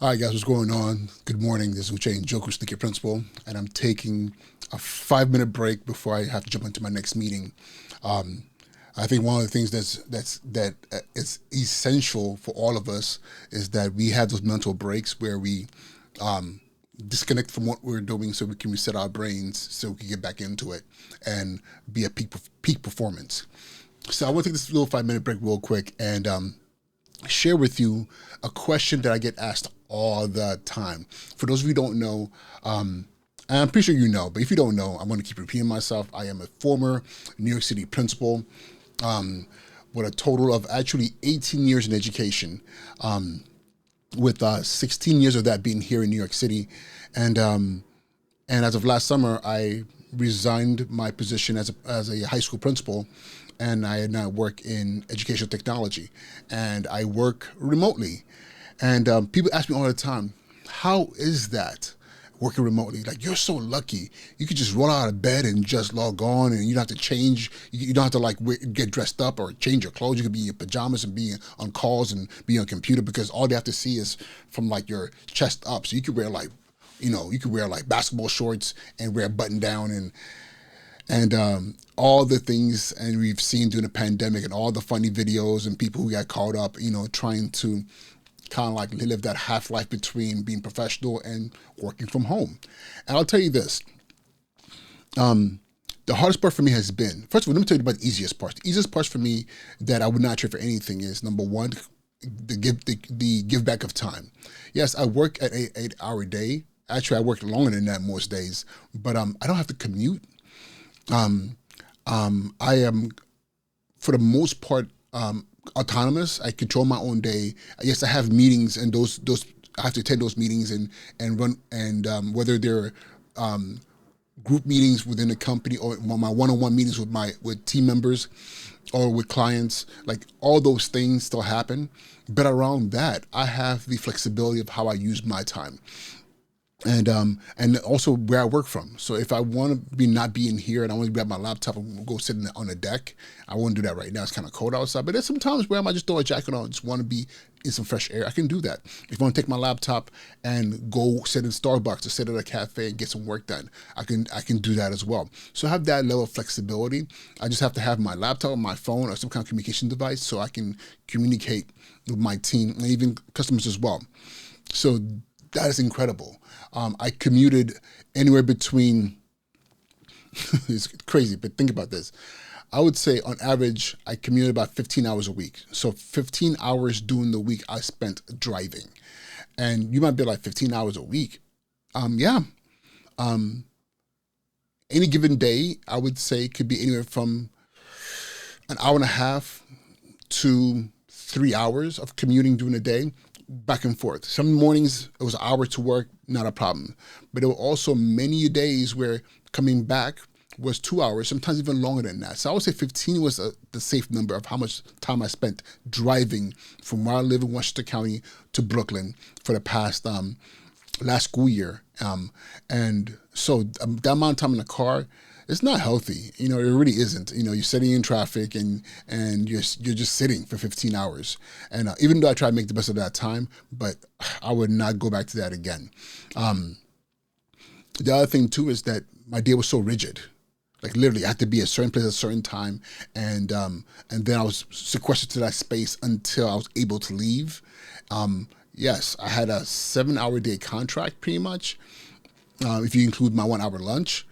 All right, guys, what's going on? Good morning. This is Uche and Joku, Sneaker Principal, and I'm taking a 5 minute break before I have to jump into my next meeting. Um, I think one of the things that is essential for all of us is that we have those mental breaks where we um, disconnect from what we're doing, so we can reset our brains, so we can get back into it and be at peak performance. So I want to take this little 5 minute break real quick and share with you a question that I get asked all the time. For those of you who don't know, and I'm pretty sure you know, but if you don't know, I'm going to keep repeating myself. I am a former New York City principal with a total of actually 18 years in education, with 16 years of that being here in New York City. And and as of last summer, I resigned my position as a high school principal, and I now work in educational technology, and I work remotely. And people ask me all the time, "How is that working remotely? Like, you're so lucky. You could just roll out of bed and just log on, and you don't have to change. You don't have to get dressed up or change your clothes. You could be in your pajamas and be on calls and be on a computer, because all they have to see is from like your chest up. So you could wear you could wear like basketball shorts and wear a button down and all the things, and we've seen during the pandemic and all the funny videos and people who got caught up, trying to kind of like live that half life between being professional and working from home. And I'll tell you this, the hardest part for me has been, first of all, let me tell you about the easiest parts. The easiest parts for me that I would not trade for anything is, number one, the give back of time. Yes, I work at a 8 hour day. Actually, I work longer than that most days, but I don't have to commute. Um, I am, for the most part, autonomous. I control my own day. Yes, I have meetings, and those I have to attend those meetings and run, and whether they're group meetings within the company or my one-on-one meetings with team members or with clients, like all those things still happen. But around that, I have the flexibility of how I use my time, and also where I work from. So if I want to be not being here and I want to grab my laptop and go sit on the deck, I won't do that right now. It's kind of cold outside, but there's some times where I might just throw a jacket on, just want to be in some fresh air. I can do that. If I want to take my laptop and go sit in Starbucks or sit at a cafe and get some work done, I can do that as well. So I have that level of flexibility. I just have to have my laptop, my phone, or some kind of communication device so I can communicate with my team and even customers as well. So that is incredible. I commuted anywhere between, it's crazy, but think about this. I would say on average, I commuted about 15 hours a week. So 15 hours during the week I spent driving. And you might be like, 15 hours a week? Yeah. Um, any given day, I would say could be anywhere from an hour and a half to 3 hours of commuting during the day, back and forth. Some mornings it was an hour to work, not a problem. But there were also many days where coming back was 2 hours, sometimes even longer than that. So I would say 15 was the safe number of how much time I spent driving from where I live in Westchester County to Brooklyn for the past last school year. And so that amount of time in the car, it's not healthy. It really isn't. You're sitting in traffic and you're just sitting for 15 hours. And even though I try to make the best of that time, but I would not go back to that again. The other thing too is that my day was so rigid. Like, literally, I had to be at a certain place at a certain time, and then I was sequestered to that space until I was able to leave. Yes, I had a 7 hour day contract, pretty much, if you include my 1 hour lunch,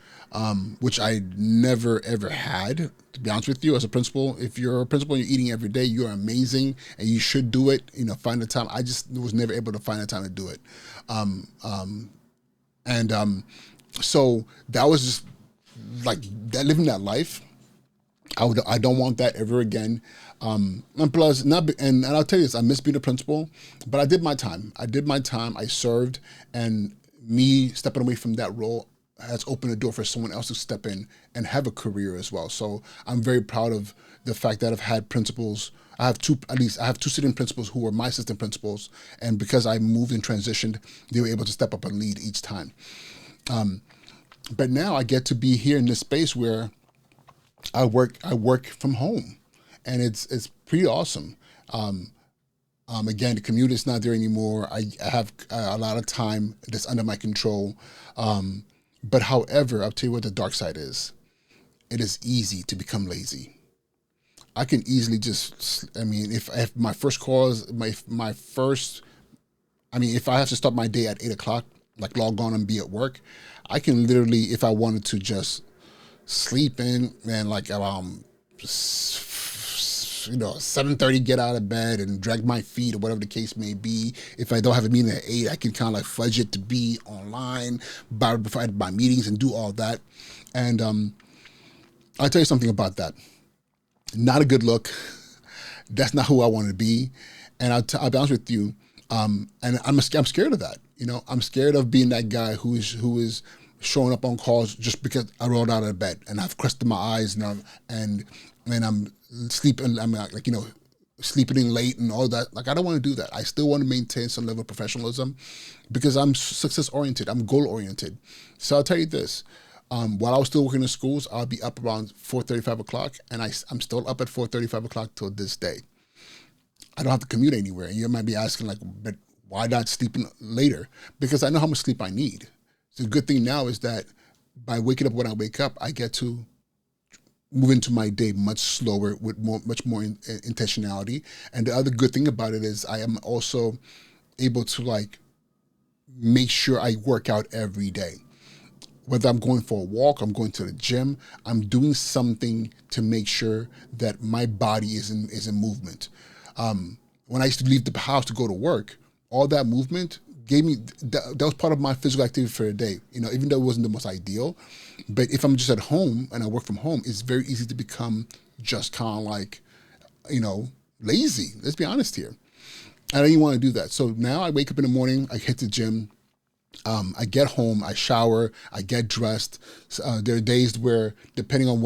which I never ever had. To be honest with you, as a principal, if you're a principal and you're eating every day, you're amazing and you should do it. Find the time. I just was never able to find the time to do it, and so that was just like that, living that life. I don't want that ever again. And plus, and I'll tell you this: I miss being a principal, but I did my time. I served, and me stepping away from that role has opened the door for someone else to step in and have a career as well. So I'm very proud of the fact that I've had principals. I have two sitting principals who were my assistant principals, and because I moved and transitioned, they were able to step up and lead each time. But now I get to be here in this space where I work from home, and it's pretty awesome. Again, the commute is not there anymore. I have a lot of time that's under my control. But however, I'll tell you what the dark side is. It is easy to become lazy. I can easily just, I mean, if my first call is my first, I mean, if I have to start my day at 8 o'clock, like log on and be at work, I can literally, if I wanted to, just sleep in and like 7:30 get out of bed and drag my feet or whatever the case may be. If I don't have a meeting at 8, I can kind of like fudge it to be online by meetings and do all that. And I'll tell you something about that. Not a good look. That's not who I want to be. And I'll be honest with you. And I'm scared of that. I'm scared of being that guy who is showing up on calls just because I rolled out of bed and I've crusted my eyes and I'm sleeping. I'm like sleeping in late and all that. Like I don't want to do that. I still want to maintain some level of professionalism because I'm success oriented. I'm goal oriented. So I'll tell you this. While I was still working in schools, I'll be up around 4:30, 5 o'clock, and I'm still up at 4:30, 5 o'clock till this day. I don't have to commute anywhere. And you might be asking, like, but why not sleeping later? Because I know how much sleep I need. So the good thing now is that by waking up when I wake up, I get to move into my day much slower with much more intentionality. And the other good thing about it is I am also able to like make sure I work out every day. Whether I'm going for a walk, I'm going to the gym, I'm doing something to make sure that my body is in movement. When I used to leave the house to go to work, all that movement gave me that was part of my physical activity for the day. Even though it wasn't the most ideal, but if I'm just at home and I work from home, it's very easy to become just kind of like, lazy. Let's be honest here. I don't even want to do that. So now I wake up in the morning, I hit the gym. I get home, I shower, I get dressed. There are days where, depending on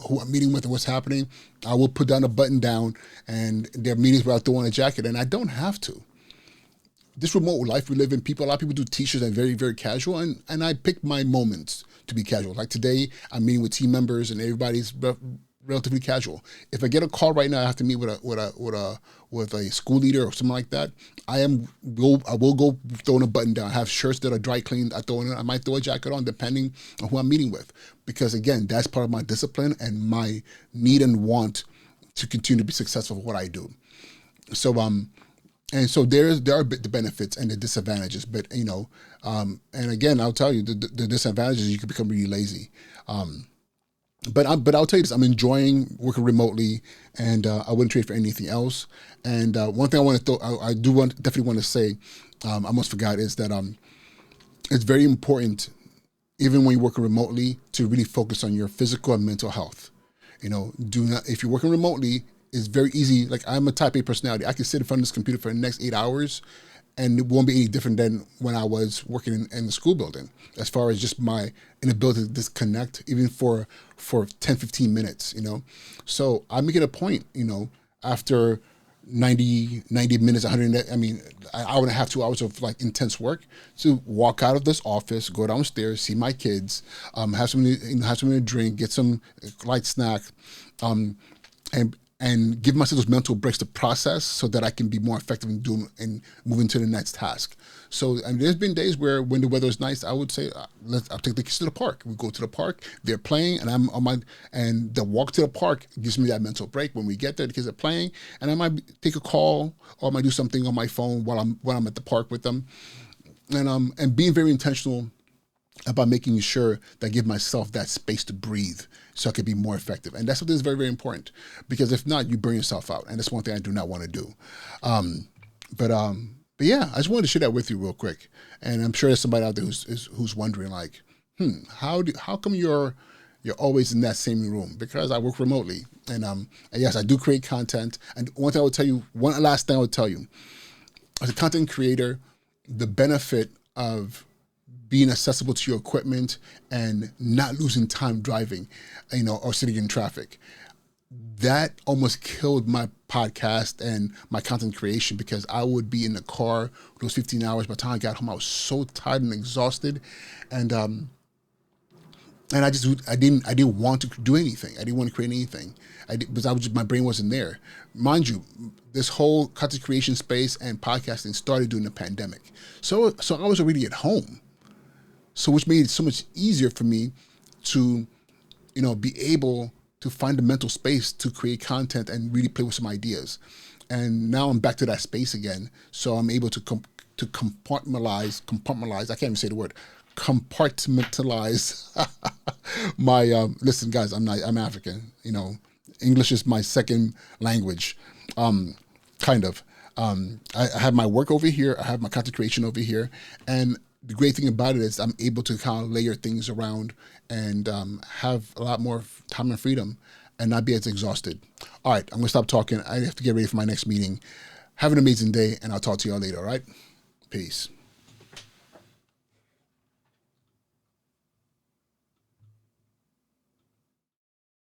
who I'm meeting with and what's happening, I will put down a button down, and there are meetings where I throw on a jacket, and I don't have to. This remote life we live in, a lot of people do t-shirts and very, very casual, and I pick my moments to be casual. Like today, I'm meeting with team members, and everybody's relatively casual. If I get a call right now, I have to meet with a school leader or something like that. I will go throwing a button down. I have shirts that are dry cleaned. I might throw a jacket on depending on who I'm meeting with, because again, that's part of my discipline and my need and want to continue to be successful with what I do. So and so there are the benefits and the disadvantages, but and again, I'll tell you the disadvantages. You can become really lazy. But I'll tell you this: I'm enjoying working remotely, and I wouldn't trade for anything else. And one thing I definitely want to say, I almost forgot, is that it's very important, even when you're working remotely, to really focus on your physical and mental health. Do not, if you're working remotely, it's very easy. Like, I'm a type A personality. I can sit in front of this computer for the next 8 hours, and it won't be any different than when I was working in the school building, as far as just my inability to disconnect, even for 10, 15 minutes, So I make it a point, after 90 minutes, 100, an hour and a half, 2 hours of like intense work, to walk out of this office, go downstairs, see my kids, have something to drink, get some light snack, and give myself those mental breaks to process so that I can be more effective in doing and moving to the next task. So there's been days where, when the weather is nice, I would say, I'll take the kids to the park. We go to the park, they're playing, and I'm on and the walk to the park gives me that mental break. When we get there, the kids are playing, and I might take a call, or I might do something on my phone while I'm at the park with them. And being very intentional about making sure that I give myself that space to breathe so I can be more effective. And that's something that's very, very important, because if not, you burn yourself out. And that's one thing I do not want to do. But yeah, I just wanted to share that with you real quick. And I'm sure there's somebody out there who's wondering, like, how come you're always in that same room? Because I work remotely. And yes, I do create content. And one last thing I would tell you, as a content creator, the benefit of being accessible to your equipment and not losing time driving, or sitting in traffic, that almost killed my podcast and my content creation, because I would be in the car those 15 hours. By the time I got home, I was so tired and exhausted. And and I didn't want to do anything. I didn't want to create anything. Because my brain wasn't there. Mind you, this whole content creation space and podcasting started during the pandemic. So I was already at home. So which made it so much easier for me to, be able to find the mental space to create content and really play with some ideas. And now I'm back to that space again. So I'm able to to compartmentalize. I can't even say the word compartmentalize my listen, guys. I'm African. English is my second language, kind of. I have my work over here. I have my content creation over here, and the great thing about it is I'm able to kind of layer things around and have a lot more time and freedom, and not be as exhausted. All right, I'm gonna stop talking. I have to get ready for my next meeting. Have an amazing day, and I'll talk to y'all later. All right, peace.